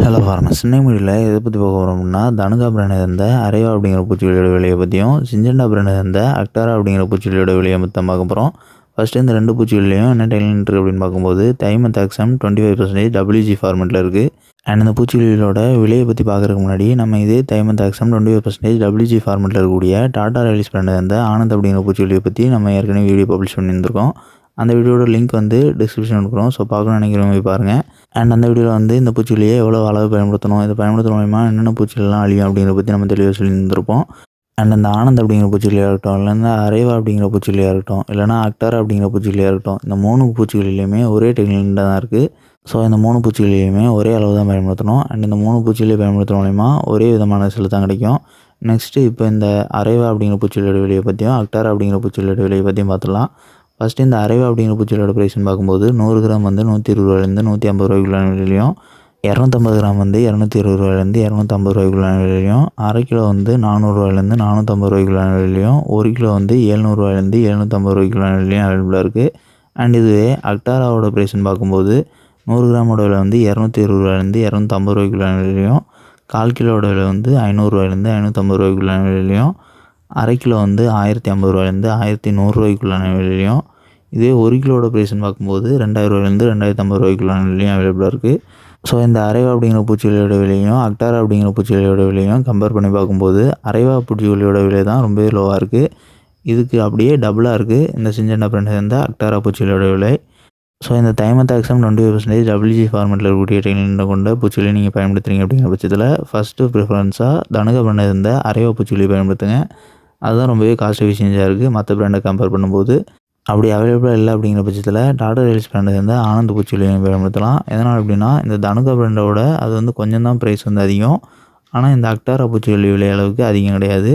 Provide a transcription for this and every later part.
Hello farmers. இன்னைக்கு வீடியோவில் எதை பற்றி பார்க்க போகிறோம்னா, தனுகா பிராண்டை சேர்ந்த அரேவா அப்படிங்கிற பூச்சிக்கொல்லியோட விலையை பற்றியும், சிஞ்சண்டா பிராண்டை சேர்ந்த அக்டாரா அப்படிங்கிற பூச்சிக்கொல்லியோட விலையை பற்றி தான் பார்க்க போகிறோம். ஃபஸ்ட்டு இந்த ரெண்டு பூச்சிக்கொல்லியும் என்ன டைலின் இருக்குது அப்படின்னு பார்க்கும்போது, தைமத்தாக்சம் 25% WG ஃபார்மெட்டில் இருக்குது. அண்ட் இந்த பூச்சிக்கொல்லியோட விலையை பற்றி பார்க்குறதுக்கு முன்னாடி நம்ம இதே தைமத்தாக்சம் 25% WG ஃபார்மெட்டில் இருக்கக்கூடிய டாடா ரெலிஸ் பிராண்டை சேர்ந்த ஆனந்த் அப்படிங்கிற பூச்சிக்கொல்லியை பற்றி நம்ம ஏற்கனவே வீடியோ பப்ளிஷ் பண்ணியிருந்திருக்கோம். அந்த வீடியோட லிங்க் வந்து டிஸ்கிரிப்ஷன் கொடுக்குறோம். ஸோ பார்க்கணும்னு நினைக்கிறவங்க போய் பாருங்கள். அண்ட் அந்த வீடியோவில் வந்து இந்த பூச்சிக்கொல்லியை எவ்வளோ அளவு பயன்படுத்தணும், இதை பயன்படுத்துகிற மூலமா என்னென்ன பூச்சிகள்லாம் அழியும் அப்படிங்கிறத பற்றி நம்ம தெளிவாக சொல்லியிருந்திருப்போம். அண்ட் அந்த ஆனந்த் அப்படிங்கிற பூச்சிக்கொல்லியாக இருக்கட்டும், இல்லைன்னா அரேவா அப்படிங்கிற பூச்சிக்கொல்லியாக இருக்கட்டும், இல்லைனா அக்டாரா அப்படிங்கிற பூச்சிக்கொல்லியாக இருக்கட்டும், இந்த 3 பூச்சிக்கொல்லியுமே ஒரே டெக்னிக்கில் தான் இருக்குது. ஸோ இந்த 3 பூச்சிக்கொல்லியுமே ஒரே அளவு தான் பயன்படுத்தணும். அண்ட் இந்த 3 பூச்சிக்கொல்லியை பயன்படுத்துகிற மூலமா ஒரே விதமான ரிசல்ட் தான் கிடைக்கும். நெக்ஸ்ட்டு இப்போ இந்த அரேவா அப்படிங்கிற பூச்சிக்கொல்லியோட விலையை பற்றியும், அக்டாரா அப்படிங்கிற பூச்சிக்கொல்லியோட விலையை பற்றியும் பார்த்துடலாம். ஃபஸ்ட்டு இந்த அரேவா அப்படிங்கிற பூச்சிக்கொல்லியோட ப்ரைஸ்ன்னு பார்க்கும்போது 100 கிராம் வந்து 120 ரூபாயிலேருந்து 150 ரூபாய்க்குள்ளான விலையிலையும், 250 கிராம் வந்து 220 ரூபாயிலேருந்து 250 ரூபாய்க்குள்ளான விலையிலையும், அரை கிலோ வந்து 400 ரூபாயிலேருந்து 450 ரூபாய்க்குள்ளான விலையிலையும், 1 கிலோ வந்து 700 ரூபாயிலேருந்து 750 ரூபாய்க்குள்ளான விலையிலையும் அவைலபிளாக இருக்குது. அண்ட் இதுவே அக்டாராவோட ப்ரைஸ்ன்னு பார்க்கும்போது 100 கிராமோட விலை வந்து 220 ரூபாயிலேருந்து 250 ரூபாய்க்குள்ளான விலையிலையும், 1/4 கிலோட விலை வந்து 500 ரூபாயிலேருந்து 550 ரூபாய்க்குள்ளான விலையிலையும், அரை கிலோ வந்து 1050 ரூபாயிலேருந்து 1100 ரூபாய்க்குள்ளான விலையிலையும், இதே 1 கிலோட ப்ரைஸ்ன்னு பார்க்கும்போது 2000 ரூபாயிலேருந்து 2050 ரூபாய்க்குள்ளான விலையும் அவைலபிளாக இருக்குது. ஸோ இந்த அரேவா அப்படிங்கிற பூச்சிக்கொல்லியோட விலையும் அக்டாரா அப்படிங்கிற பூச்சிக்கொல்லியோட விலையும் கம்பேர் பண்ணி பார்க்கும்போது அரேவா பூச்சிக்கொல்லியோட விலை தான் ரொம்பவே லோவாக இருக்குது. இதுக்கு அப்படியே டபுளாக இருக்குது இந்த சிஞ்சண்டா பிராண்டை சேர்ந்த அக்டாரா பூச்சிக்கொல்லியோட விலை. ஸோ இந்த தைமத்தாக்சம் 25% WG ஃபார்மெட்டில் இருக்கக்கூடிய டெக்னிக்கை கொண்ட பூச்சிக்கொல்லி நீங்கள் பயன்படுத்துறீங்க அப்படிங்கிற பட்சத்தில் ஃபஸ்ட்டு ப்ரிஃபரன்ஸாக தனுகா பிராண்டை சேர்ந்த அரேவா பூச்சிக்கொல்லி பயன்படுத்துங்க. அதுதான் ரொம்பவே காஸ்ட் எஃபிஷியன்ஸாக இருக்குது மற்ற பிராண்டை கம்பேர் பண்ணும்போது. அப்படி அவைலபிளாக இல்லை அப்படிங்கிற பட்சத்தில் டாடா ரெலிஸ் பிராண்டை சேர்ந்த ஆனந்த் பூச்சிக்கொல்லியை பயன்படுத்தலாம். எதனால் அப்படின்னா இந்த தனுகா பிராண்டோட அது வந்து கொஞ்சம் தான் ப்ரைஸ் வந்து அதிகம். ஆனால் இந்த அக்டாரா பூச்சிக்கொல்லி விலை அளவுக்கு அதிகம் கிடையாது.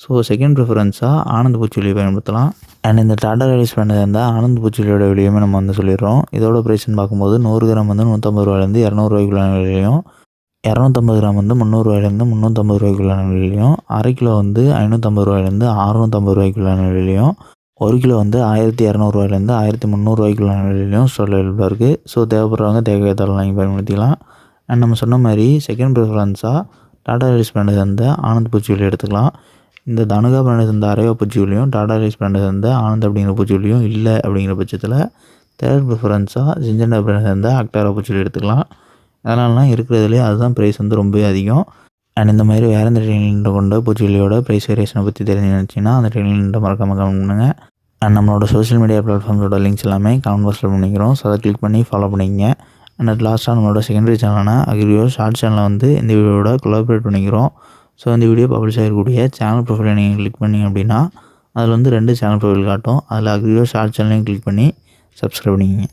ஸோ செகண்ட் ப்ரிஃபரன்ஸாக ஆனந்த் பூச்சிக்கொல்லியை பயன்படுத்தலாம். அண்ட் இந்த டாடா ரெலிஸ் பிராண்டை சேர்ந்த ஆனந்த் பூச்சிக்கொல்லியோட விலையுமே நம்ம வந்து சொல்லிடுறோம். இதோட ப்ரைஸ்ன்னு பார்க்கும்போது 100 கிராம் வந்து 150 ரூபாயிலேருந்து 200 ரூபாய்க்குள்ளான விலையிலையும், 250 கிராம் வந்து 300 ரூபாயிலேருந்து 350 ரூபாய்க்குள்ளான விலையிலையும், அரை கிலோ வந்து 550 ரூபாயிலேருந்து 650 ரூபாய்க்குள்ளான விலையிலையும், 1 கிலோ வந்து 1200 ரூபாயிலேருந்து 1300 ரூபாய்க்குள்ளான விலையிலையும் அவைலபிளாக இருக்குது. ஸோ தேவைப்படுறவங்க தேவையேற்றாலும் நீங்கள் பயன்படுத்திக்கலாம். அண்ட் நம்ம சொன்ன மாதிரி செகண்ட் ப்ரிஃபரன்ஸாக டாடா ரெலிஸ் பிராண்டை சேர்ந்த ஆனந்த் பூச்சிக்கொல்லி எடுத்துக்கலாம். இந்த தனுகா பிராண்டை சேர்ந்த அரேவா பூச்சிக்கொல்லியும் டாடா ரெலிஸ் பிராண்டை சேர்ந்த ஆனந்த் அப்படிங்கிற பூச்சிக்கொல்லியும் இல்லை அப்படிங்கிற பட்சத்தில் தேர்ட் ப்ரிஃபரன்ஸாக சிஞ்சண்டா பிராண்டை சேர்ந்த அக்டாரா பூச்சிக்கொல்லி எடுத்துக்கலாம். அதனாலலாம் இருக்கிறதுலே அதுதான் ப்ரைஸ் வந்து ரொம்பவே அதிகம். அண்ட் இந்த மாதிரி வேறு எந்த டெக்னிக்கை கொண்ட பூச்சிக்கொல்லியோட ப்ரைஸ் வேரியேஷனை பற்றி தெரிஞ்சு நினச்சிங்கன்னா அந்த டெக்னிக்கை மறக்காமல் கமெண்ட் பண்ணுங்கள். அண்ட் நம்மளோட சோஷியல் மீடியா பிளாட்ஃபார்ம்ஸோட லிங்க்ஸ் எல்லாமே கமெண்ட் பாக்ஸில் பண்ணிக்கிறோம். ஸோ அதை கிளிக் பண்ணி ஃபாலோ பண்ணிக்கங்க. அண்ட் அது லாஸ்ட்டாக நம்மளோட செகண்டரி சேனலான அக்ரியோ ஷார்ட் சேனலை வந்து இந்த வீடியோட கொலாபரேட் பண்ணிக்கிறோம். ஸோ இந்த வீடியோ பப்ளிஷ் ஆகிருக்கக்கூடிய சேனல் ப்ரொஃபைலை நீங்கள் கிளிக் பண்ணிங்க அப்படின்னா அதில் வந்து 2 சேனல் ப்ரொஃபைல் காட்டும். அதில் அக்ரியோ ஷார்ட் சேனலையும் கிளிக் பண்ணி சப்ஸ்கிரைப் பண்ணிக்கங்க.